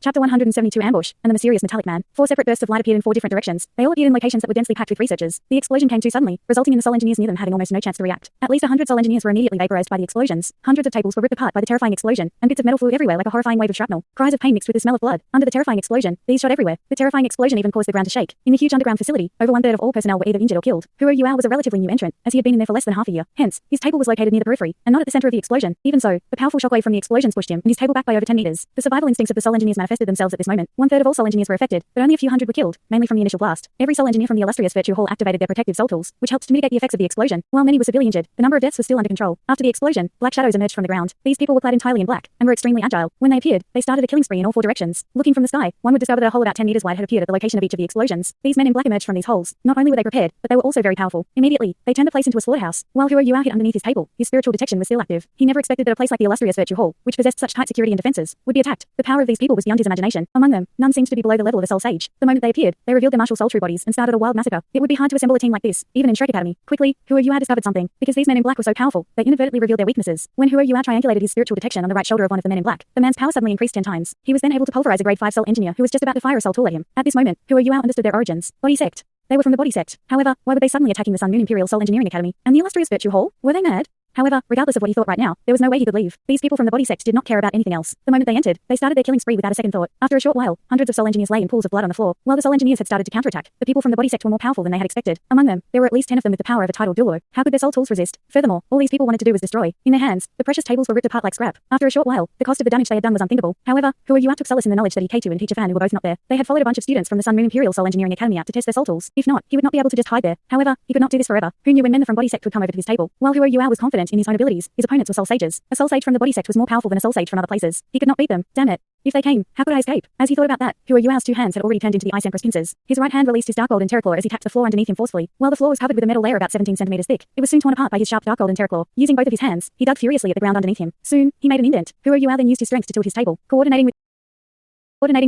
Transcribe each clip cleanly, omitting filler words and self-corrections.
Chapter 172 Ambush, and the Mysterious Metallic Man. 4 separate bursts of light appeared in 4 different directions. They all appeared in locations that were densely packed with researchers. The explosion came too suddenly, resulting in the Sol engineers near them having almost no chance to react. At least 100 Sol engineers were immediately vaporized by the explosions. Hundreds of tables were ripped apart by the terrifying explosion, and bits of metal flew everywhere like a horrifying wave of shrapnel. Cries of pain mixed with the smell of blood. Under the terrifying explosion, these shot everywhere. The terrifying explosion even caused the ground to shake. In the huge underground facility, over 1/3 of all personnel were either injured or killed. Huo Yuao was a relatively new entrant, as he had been in there for less than half a year. Hence, his table was located near the periphery, and not at the center of the explosion. Even so, the powerful shockwave from the explosions pushed him and his table back by over 10 meters. The survival instincts of the Sol engineers manifested themselves at this moment. 1/3 of all Sol engineers were affected, but only a few hundred were killed, mainly from the initial blast. Every Sol engineer from the illustrious Virtue Hall activated their protective Sol tools, which helped to mitigate the effects of the explosion. While many were severely injured, the number of deaths was still under control. After the explosion, black shadows emerged from the ground. These people were clad entirely in black, and were extremely agile. When they appeared, they started a killing spree in all 4 directions. Looking from the sky, one would discover that a hole about 10 meters wide had appeared at the location of each of the explosions. These men in black emerged from these holes. Not only were they prepared, but they were also very powerful. Immediately, they turned the place into a slaughterhouse. While Huo Yuao hid underneath his table, his spiritual detection was still active. He never expected that a place like the illustrious Virtue Hall, which possessed such tight security and defenses, would be attacked. The power of these people was beyond his imagination. Among them, none seemed to be below the level of a Sol Sage. The moment they appeared, they revealed their martial Sol True bodies and started a wild massacre. It would be hard to assemble a team like this, even in Shrek Academy. Quickly, Huo Yuao discovered something. Because these men in black were so powerful, they inadvertently revealed their weaknesses. When Huo Yuao triangulated his spiritual detection on the right shoulder of one of the men in black, the man's power suddenly increased 10 times. He was then able to pulverize a grade 5 Sol engineer who was just about to fire a Sol tool at him. At this moment, Huo Yuao understood their origins. Body Sect. They were from the Body Sect. However, why were they suddenly attacking the Sun Moon Imperial Sol Engineering Academy and the illustrious Virtue Hall? Were they mad? However, regardless of what he thought right now, there was no way he could leave. These people from the Body Sect did not care about anything else. The moment they entered, they started their killing spree without a second thought. After a short while, hundreds of Sol engineers lay in pools of blood on the floor. While the Sol engineers had started to counterattack, the people from the Body Sect were more powerful than they had expected. Among them, there were at least 10 of them with the power of a titled Douluo. How could their Sol tools resist? Furthermore, all these people wanted to do was destroy. In their hands, the precious tables were ripped apart like scrap. After a short while, the cost of the damage they had done was unthinkable. However, Huo Yuao took solace in the knowledge that he, K2 and Teacher Fan, who were both not there. They had followed a bunch of students from the Sun Moon Imperial Sol Engineering Academy out to test their Sol tools. If not, he would not be able to just hide there. However, he could not do this forever. Who knew when men from Body Sect would come over to his table? While Huo Yuao was confident in his own abilities, his opponents were Sol Sages. A Sol Sage from the Body Sect was more powerful than a Sol Sage from other places. He could not beat them. Damn it. If they came, how could I escape? As he thought about that, Huo Yuao's 2 hands had already turned into the Ice Empress pincers. His right hand released his dark gold and terraclaw as he tapped the floor underneath him forcefully. While the floor was covered with a metal layer about 17 centimeters thick, it was soon torn apart by his sharp dark gold and terraclaw. Using both of his hands, he dug furiously at the ground underneath him. Soon, he made an indent. Huo Yuao then used his strength to tilt his table, coordinating with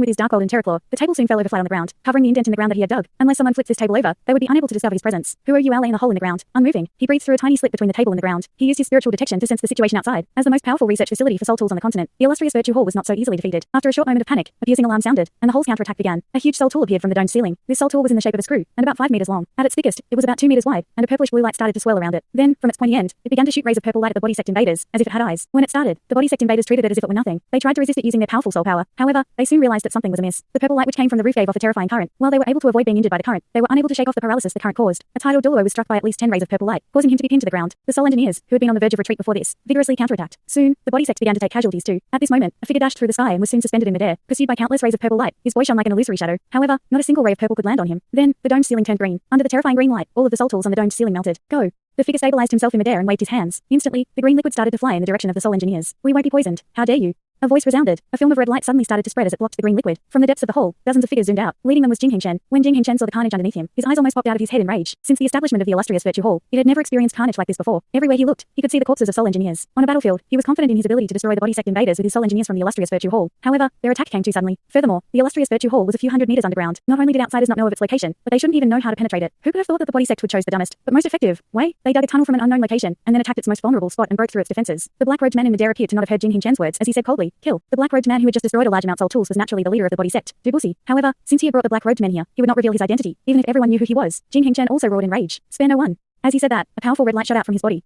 his dark gold and terraclaw, the table soon fell over flat on the ground, covering the indent in the ground that he had dug. Unless someone flipped this table over, they would be unable to discover his presence. Huo Yuao lay in the hole in the ground, unmoving. He breathed through a tiny slit between the table and the ground. He used his spiritual detection to sense the situation outside. As the most powerful research facility for Sol tools on the continent, the illustrious Virtue Hall was not so easily defeated. After a short moment of panic, a piercing alarm sounded, and the Hall's counterattack began. A huge Sol tool appeared from the domed ceiling. This Sol tool was in the shape of a screw, and about 5 meters long. At its thickest, it was about 2 meters wide, and a purplish blue light started to swirl around it. Then, from its pointy end, it began to shoot rays of purple light at the Body Sect invaders, as if it had eyes. When it started, the Body Sect invaders treated it as if it were nothing. They tried to resist it using their powerful Sol power. However, they soon realized that something was amiss. The purple light which came from the roof gave off a terrifying current. While they were able to avoid being injured by the current, they were unable to shake off the paralysis the current caused. A titled Douluo was struck by at least 10 rays of purple light, causing him to be pinned to the ground. The Sol engineers, who had been on the verge of retreat before this, vigorously counterattacked. Soon, the Body Sect began to take casualties too. At this moment, a figure dashed through the sky and was soon suspended in midair, pursued by countless rays of purple light. His voice shone like an illusory shadow. However, not a single ray of purple could land on him. Then, the domed ceiling turned green. Under the terrifying green light, all of the Sol tools on the domed ceiling melted. Go! The figure stabilized himself in midair and waved his hands. Instantly, the green liquid started to fly in the direction of the Sol engineers. We won't be poisoned. How dare you? A voice resounded. A film of red light suddenly started to spread as it blocked the green liquid. From the depths of the hole, dozens of figures zoomed out. Leading them was Jing Shen. When Jing Shen saw the carnage underneath him, his eyes almost popped out of his head in rage. Since the establishment of the illustrious Virtue Hall, it had never experienced carnage like this before. Everywhere he looked, he could see the corpses of Sol engineers. On a battlefield, he was confident in his ability to destroy the Body Sect invaders with his Sol engineers from the illustrious Virtue Hall. However, their attack came too suddenly. Furthermore, the illustrious Virtue Hall was a few hundred meters underground. Not only did outsiders not know of its location, but they shouldn't even know how to penetrate it. Who could have thought that the Body Sect would choose the dumbest, but most effective way? They dug a tunnel from an unknown location, and then attacked its most vulnerable spot and broke through its defenses. The black-robed man in midair appeared to not have heard Jing Shen's words as he said coldly, "Kill." The black-robed man who had just destroyed a large amount Sol tools was naturally the leader of the Body Sect, Dubusi. However, since he had brought the black-robed men here, he would not reveal his identity, even if everyone knew who he was. Jing Shen also roared in rage. Spare no one. As he said that, a powerful red light shot out from his body.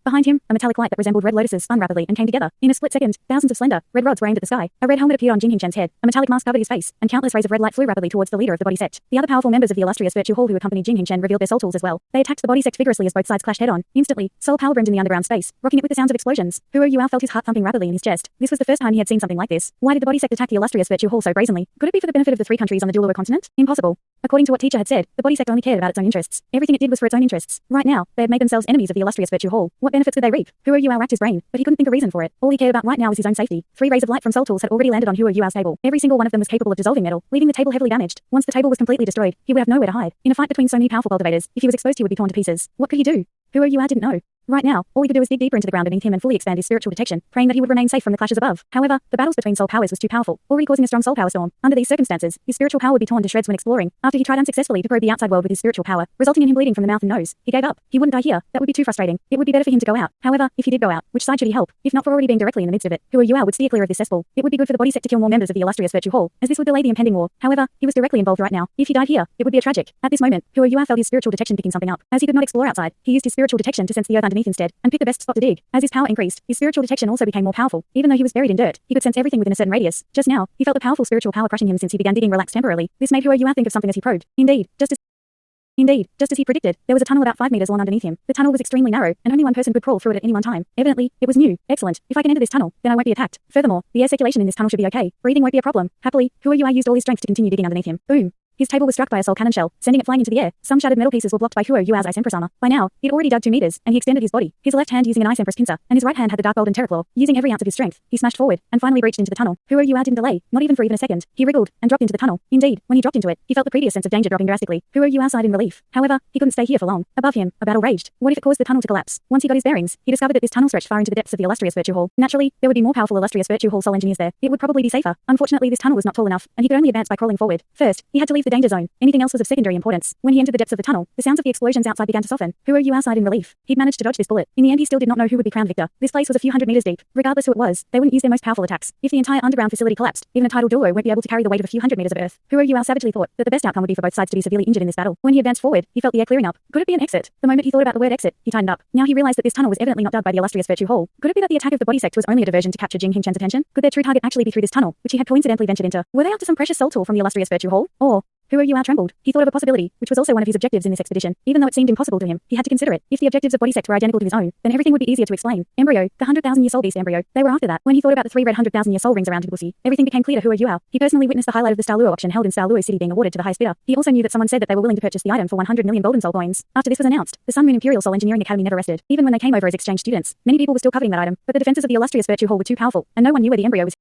Behind him, a metallic light that resembled red lotuses spun rapidly and came together. In a split second, thousands of slender, red rods were aimed at the sky. A red helmet appeared on Jing Shen's head, a metallic mask covered his face, and countless rays of red light flew rapidly towards the leader of the Body Sect. The other powerful members of the illustrious Virtue Hall who accompanied Jing Shen revealed their Sol tools as well. They attacked the Body Sect vigorously as both sides clashed head-on. Instantly, Sol power brimmed in the underground space, rocking it with the sounds of explosions. Huo Yuao felt his heart thumping rapidly in his chest. This was the first time he had seen something like this. Why did the Body Sect attack the illustrious Virtue Hall so brazenly? Could it be for the benefit of the 3 countries on the Douluo continent? Impossible. According to what Teacher had said, the Body Sect only cared about its own interests. Everything it did was for its own interests. Right now, they had made themselves enemies of the illustrious Virtue Hall. What benefits could they reap? Huo Yuao racked his brain, but he couldn't think a reason for it. All he cared about right now was his own safety. 3 rays of light from Sol tools had already landed on Huo Yuao's table. Every single one of them was capable of dissolving metal, leaving the table heavily damaged. Once the table was completely destroyed, he would have nowhere to hide. In a fight between so many powerful cultivators, if he was exposed he would be torn to pieces. What could he do? Huo Yuao didn't know. Right now, all he could do was dig deeper into the ground beneath him and fully expand his spiritual detection, praying that he would remain safe from the clashes above. However, the battles between soul powers was too powerful, already causing a strong soul power storm. Under these circumstances, his spiritual power would be torn to shreds when exploring. After he tried unsuccessfully to probe the outside world with his spiritual power, resulting in him bleeding from the mouth and nose, he gave up. He wouldn't die here. That would be too frustrating. It would be better for him to go out. However, if he did go out, which side should he help? If not for already being directly in the midst of it, Huo Yua would steer clear of this cesspool. It would be good for the body sect to kill more members of the illustrious Virtue Hall, as this would delay the impending war. However, he was directly involved right now. If he died here, it would be a tragic. At this moment, Huo Yua felt his spiritual detection picking something up. As he could not explore outside, he used his spiritual detection to sense the earth underneath instead, and pick the best spot to dig. As his power increased, his spiritual detection also became more powerful. Even though he was buried in dirt, he could sense everything within a certain radius. Just now, he felt the powerful spiritual power crushing him since he began digging relaxed temporarily. This made Huo Yua think of something as he probed. Indeed, just as he predicted, there was a tunnel about 5 meters long underneath him. The tunnel was extremely narrow, and only one person could crawl through it at any one time. Evidently, it was new. Excellent. If I can enter this tunnel, then I won't be attacked. Furthermore, the air circulation in this tunnel should be okay. Breathing won't be a problem. Happily, Huo Yua used all his strength to continue digging underneath him. Boom. His table was struck by a soul cannon shell, sending it flying into the air. Some shattered metal pieces were blocked by Huo Yua's ice empress armor. By now, he'd already dug 2 meters, and he extended his body, his left hand using an ice empress pincer, and his right hand had the dark golden terror claw. Using every ounce of his strength, he smashed forward, and finally breached into the tunnel. Huo Yua didn't delay, not even for even a second. He wriggled, and dropped into the tunnel. Indeed, when he dropped into it, he felt the previous sense of danger dropping drastically. Huo Yua sighed in relief. However, he couldn't stay here for long. Above him, a battle raged. What if it caused the tunnel to collapse? Once he got his bearings, he discovered that this tunnel stretched far into the depths of the illustrious Virtue Hall. Naturally, there would be more powerful illustrious Virtue Hall soul engineers there. It would probably be safer. Unfortunately, this tunnel was not tall enough, and he could only advance by crawling forward. First, he had to leave the danger zone. Anything else was of secondary importance. When he entered the depths of the tunnel, the sounds of the explosions outside began to soften. Huo Yua sighed in relief. He'd managed to dodge this bullet. In the end, he still did not know who would be crowned victor. This place was a few hundred meters deep. Regardless who it was, they wouldn't use their most powerful attacks. If the entire underground facility collapsed, even a tidal Douluo won't be able to carry the weight of a few hundred meters of earth. Huo Yua savagely thought that the best outcome would be for both sides to be severely injured in this battle. When he advanced forward, he felt the air clearing up. Could it be an exit? The moment he thought about the word exit, he tightened up. Now he realized that this tunnel was evidently not dug by the illustrious Virtue Hall. Could it be that the attack of the body sect was only a diversion to capture Jing Hingchen's attention? Could their true target actually be through this tunnel, which he had coincidentally ventured into? Were they after some precious soul tool from the illustrious Virtue Hall? Or Huo Yua trembled. He thought of a possibility, which was also one of his objectives in this expedition. Even though it seemed impossible to him, he had to consider it. If the objectives of body sect were identical to his own, then everything would be easier to explain. Embryo, the 100,000-year soul beast embryo. They were after that. When he thought about the 3 red 100,000-year soul rings around Douluo, everything became clear to Huo Yua. He personally witnessed the highlight of the Dalu auction held in Dalu City being awarded to the highest bidder. He also knew that someone said that they were willing to purchase the item for 100 million golden soul coins. After this was announced, the Sun Moon Imperial Soul Engineering Academy never rested. Even when they came over as exchange students, many people were still coveting that item, but the defenses of the illustrious Virtue Hall were too powerful, and no one knew where the embryo was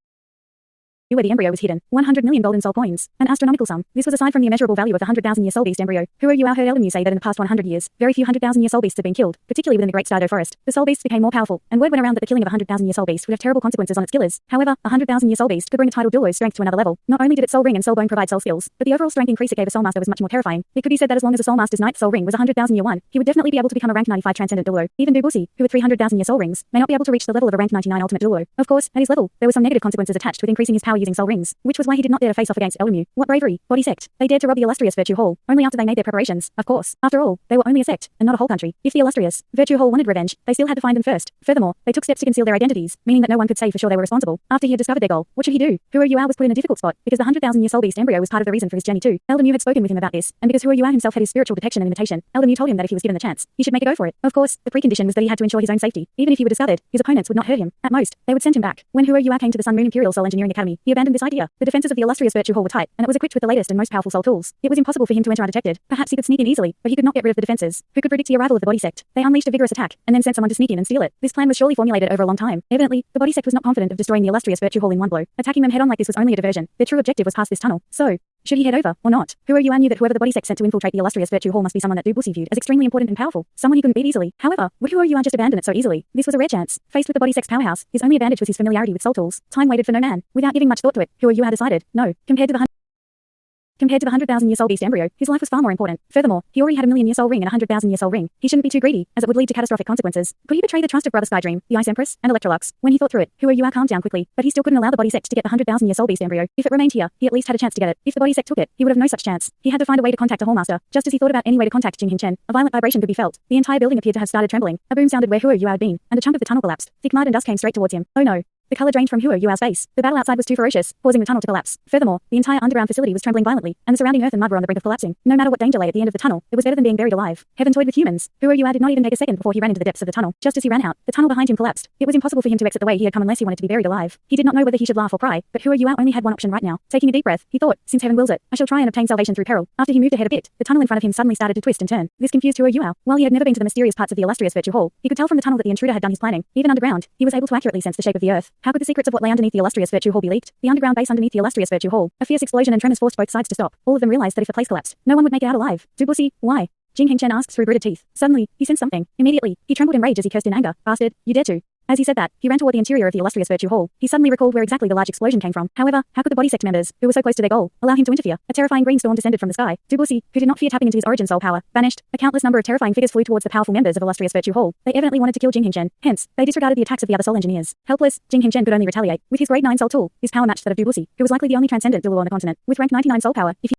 hidden. 100 million golden soul coins. An astronomical sum. This was aside from the immeasurable value of the 100,000-year soul beast embryo. Huo Yua heard Elden say that in the past 100 years, very few 100,000-year soul beasts have been killed, particularly within the Great Stardo Forest. The soul beasts became more powerful, and word went around that the killing of a 100,000-year soul beast would have terrible consequences on its killers. However, a 100,000-year soul beast could bring a tidal Douluo's strength to another level. Not only did its soul ring and soul bone provide soul skills, but the overall strength increase it gave a soul master was much more terrifying. It could be said that as long as a soul master's ninth soul ring was 100,000-year one, he would definitely be able to become a rank 95 transcendent Douluo. Even Douluo, who had 300,000-year soul rings, may not be able to reach the level of a rank 99 ultimate Douluo. Of course, at his level, there were some negative consequences attached with increasing his power using soul rings, which was why he did not dare to face off against Elden. What bravery! Body sect. They dared to rob the illustrious Virtue Hall, only after they made their preparations, of course. After all, they were only a sect, and not a whole country. If the illustrious Virtue Hall wanted revenge, they still had to find them first. Furthermore, they took steps to conceal their identities, meaning that no one could say for sure they were responsible. After he had discovered their goal, what should he do? Huo Yua was put in a difficult spot, because the 100,000-year soul beast embryo was part of the reason for his journey too. Elden had spoken with him about this, and because Huo Yua himself had his spiritual detection and imitation, Elden told him that if he was given the chance, he should make a go for it. Of course, the precondition was that he had to ensure his own safety. Even if he were discovered, his opponents would not hurt him. At most, they would send him back. When Huo Yua came to the Sun Moon Imperial Soul Engineering Academy, he abandoned this idea. The defenses of the illustrious Virtue Hall were tight, and it was equipped with the latest and most powerful soul tools. It was impossible for him to enter undetected. Perhaps he could sneak in easily, but he could not get rid of the defenses. Who could predict the arrival of the body sect? They unleashed a vigorous attack, and then sent someone to sneak in and steal it. This plan was surely formulated over a long time. Evidently, the body sect was not confident of destroying the illustrious Virtue Hall in one blow. Attacking them head-on like this was only a diversion. Their true objective was past this tunnel. So, should he head over, or not? Huo Yua knew that whoever the body sect sent to infiltrate the illustrious Virtue Hall must be someone that Douluo viewed as extremely important and powerful. Someone he couldn't beat easily. However, would Huo Yua just abandon it so easily? This was a rare chance. Faced with the body sect's powerhouse, his only advantage was his familiarity with soul tools. Time waited for no man. Without giving much thought to it, Huo Yua decided, no. Compared to the 100,000-year soul beast embryo, his life was far more important. Furthermore, he already had a million-year soul ring and a 100,000-year soul ring. He shouldn't be too greedy, as it would lead to catastrophic consequences. Could he betray the trust of Brother Skydream, the Ice Empress, and Electrolux? When he thought through it, Huo Yua calmed down quickly, but he still couldn't allow the body sect to get the 100,000-year soul beast embryo. If it remained here, he at least had a chance to get it. If the body sect took it, he would have no such chance. He had to find a way to contact a hallmaster. Just as he thought about any way to contact Jing Hingchen, a violent vibration could be felt. The entire building appeared to have started trembling. A boom sounded where Huo Yua had been, and a chunk of the tunnel collapsed. Thick mud and dust came straight towards him. Oh no. The color drained from Huo Yua's face. The battle outside was too ferocious, causing the tunnel to collapse. Furthermore, the entire underground facility was trembling violently, and the surrounding earth and mud were on the brink of collapsing. No matter what danger lay at the end of the tunnel, it was better than being buried alive. Heaven toyed with humans. Huo Yua did not even take a second before he ran into the depths of the tunnel. Just as he ran out, the tunnel behind him collapsed. It was impossible for him to exit the way he had come unless he wanted to be buried alive. He did not know whether he should laugh or cry, but Huo Yua only had one option right now. Taking a deep breath, he thought, since heaven wills it, I shall try and obtain salvation through peril. After he moved ahead a bit, the tunnel in front of him suddenly started to twist and turn. This confused Huo Yua. While he had never been to the mysterious parts of the illustrious Virtue Hall, he could tell from the tunnel that the intruder had done his planning. Even underground, he was able to accurately sense the shape of the earth. How could the secrets of what lay underneath the illustrious Virtue Hall be leaked? The underground base underneath the illustrious Virtue Hall. A fierce explosion and tremors forced both sides to stop. All of them realized that if the place collapsed, no one would make it out alive. Douluo, why? Jing Hengchen asked through gritted teeth. Suddenly, he sensed something. Immediately, he trembled in rage as he cursed in anger. Bastard, you dare to. As he said that, he ran toward the interior of the illustrious Virtue Hall. He suddenly recalled where exactly the large explosion came from. However, how could the body sect members, who were so close to their goal, allow him to interfere? A terrifying green storm descended from the sky. Douluo, who did not fear tapping into his origin soul power, vanished. A countless number of terrifying figures flew towards the powerful members of illustrious Virtue Hall. They evidently wanted to kill Jing Hengchen. Hence, they disregarded the attacks of the other soul engineers. Helpless, Jing Hengchen could only retaliate. With his grade 9 soul tool, his power matched that of Douluo, who was likely the only transcendent Douluo on the continent. With rank 99 soul power, if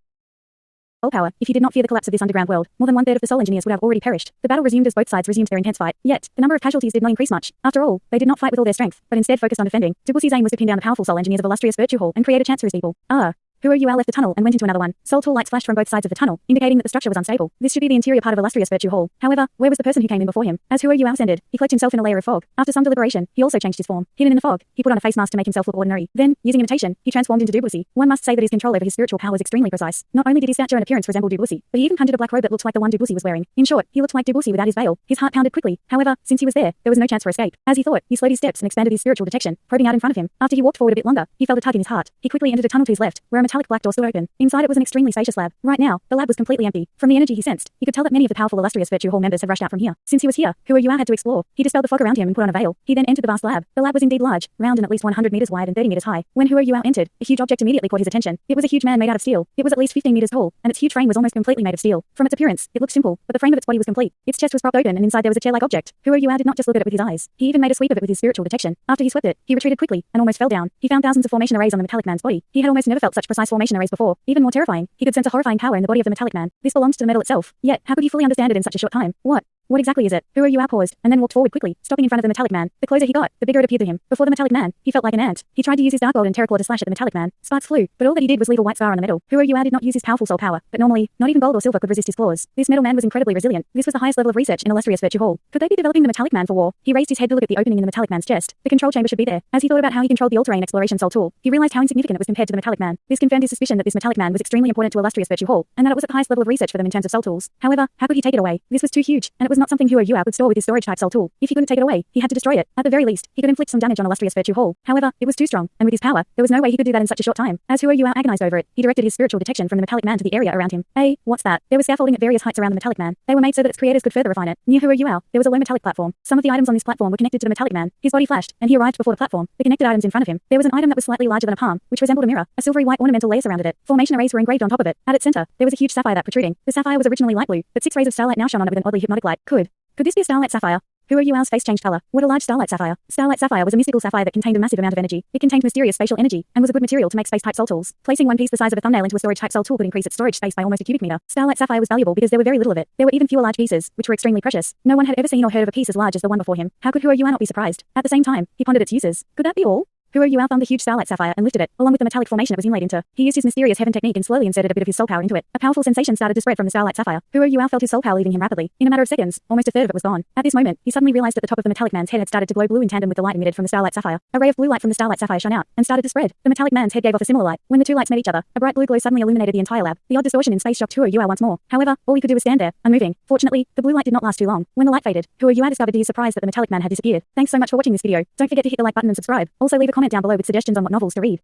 he did not fear the collapse of this underground world, more than one-third of the soul engineers would have already perished. The battle resumed as both sides resumed their intense fight. Yet, the number of casualties did not increase much. After all, they did not fight with all their strength, but instead focused on defending. Douluo's aim was to pin down the powerful soul engineers of illustrious Virtue Hall and create a chance for his people. Huo Yue left the tunnel and went into another one. Soul tool lights flashed from both sides of the tunnel, indicating that the structure was unstable. This should be the interior part of illustrious Virtue Hall. However, where was the person who came in before him? As Huo Yue ascended, he cloaked himself in a layer of fog. After some deliberation, he also changed his form. Hidden in the fog, he put on a face mask to make himself look ordinary. Then, using imitation, he transformed into Douluo. One must say that his control over his spiritual power was extremely precise. Not only did his stature and appearance resemble Douluo, but he even conjured a black robe that looked like the one Douluo was wearing. In short, he looked like Douluo without his veil. His heart pounded quickly. However, since he was there was no chance for escape. As he thought, he slowed his steps and expanded his spiritual detection, probing out in front of him. After he walked forward a bit longer, he felt a tug in his heart. He quickly entered a tunnel to his left, where a metallic black door stood open. Inside it was an extremely spacious lab. Right now, the lab was completely empty. From the energy he sensed, he could tell that many of the powerful illustrious Virtue Hall members had rushed out from here. Since he was here, Huo Yue had to explore. He dispelled the fog around him and put on a veil. He then entered the vast lab. The lab was indeed large, round and at least 100 meters wide and 30 meters high. When Huo Yue entered, a huge object immediately caught his attention. It was a huge man made out of steel. It was at least 15 meters tall, and its huge frame was almost completely made of steel. From its appearance, it looked simple, but the frame of its body was complete. Its chest was propped open, and inside there was a chair-like object. Huo Yue did not just look at it with his eyes. He even made a sweep of it with his spiritual detection. After he swept it, he retreated quickly and almost fell down. He found thousands of formation arrays on the metallic man's body. He had almost never felt such precise formation arrays before. Even more terrifying, he could sense a horrifying power in the body of the metallic man. This belonged to the metal itself. Yet, how could he fully understand it in such a short time? What exactly is it? Huo Yue paused, and then walked forward quickly, stopping in front of the metallic man. The closer he got, the bigger it appeared to him. Before the metallic man, he felt like an ant. He tried to use his dark gold and terraclaw to slash at the metallic man. Sparks flew, but all that he did was leave a white scar on the metal. Huo Yue did not use his powerful soul power, but normally, not even gold or silver could resist his claws. This metal man was incredibly resilient. This was the highest level of research in illustrious Virtue Hall. Could they be developing the metallic man for war? He raised his head to look at the opening in the metallic man's chest. The control chamber should be there. As he thought about how he controlled the all-terrain exploration soul tool, he realized how insignificant it was compared to the metallic man. This confirmed his suspicion that this metallic man was extremely important to illustrious Virtue Hall, and that it was at the highest level of research for them in terms of soul tools. However, how could he take it away? This was too huge, and it was not something Huo Yue could store with his storage type soul tool. If he couldn't take it away, he had to destroy it. At the very least, he could inflict some damage on illustrious Virtue Hall. However, it was too strong, and with his power, there was no way he could do that in such a short time. As Huo Yue agonized over it, he directed his spiritual detection from the metallic man to the area around him. What's that? There was scaffolding at various heights around the metallic man. They were made so that its creators could further refine it. Near Huo Yue, there was a low metallic platform. Some of the items on this platform were connected to the metallic man. His body flashed, and he arrived before the platform. The connected items in front of him. There was an item that was slightly larger than a palm, which resembled a mirror. A silvery white ornamental layer surrounded it. Formation arrays were engraved on top of it. At its center, there was a huge sapphire that protruding. The sapphire was originally light blue, but 6 rays of starlight now shone on it with an oddly hypnotic light. Could this be a starlight sapphire? Huo Yue's face changed color. What a large starlight sapphire. Starlight sapphire was a mystical sapphire that contained a massive amount of energy. It contained mysterious spatial energy, and was a good material to make space-type soul tools. Placing one piece the size of a thumbnail into a storage-type soul tool could increase its storage space by almost a cubic meter. Starlight sapphire was valuable because there were very little of it. There were even fewer large pieces, which were extremely precious. No one had ever seen or heard of a piece as large as the one before him. How could Huo Yue not be surprised? At the same time, he pondered its uses. Could that be all? Huo Yue found the huge starlight sapphire and lifted it, along with the metallic formation it was inlaid into. He used his mysterious heaven technique and slowly inserted a bit of his soul power into it. A powerful sensation started to spread from the starlight sapphire. Huo Yue felt his soul power leaving him rapidly. In a matter of seconds, almost a third of it was gone. At this moment, he suddenly realized that the top of the metallic man's head had started to glow blue in tandem with the light emitted from the starlight sapphire. A ray of blue light from the starlight sapphire shone out and started to spread. The metallic man's head gave off a similar light. When the two lights met each other, a bright blue glow suddenly illuminated the entire lab. The odd distortion in space shocked Huo Yue once more. However, all he could do was stand there, unmoving. Fortunately, the blue light did not last too long. When the light faded, Huo Yue discovered to his surprise that the metallic man had disappeared. Thanks so much for watching this video. Don't forget to hit the like button and subscribe. Also leave a comment down below with suggestions on what novels to read.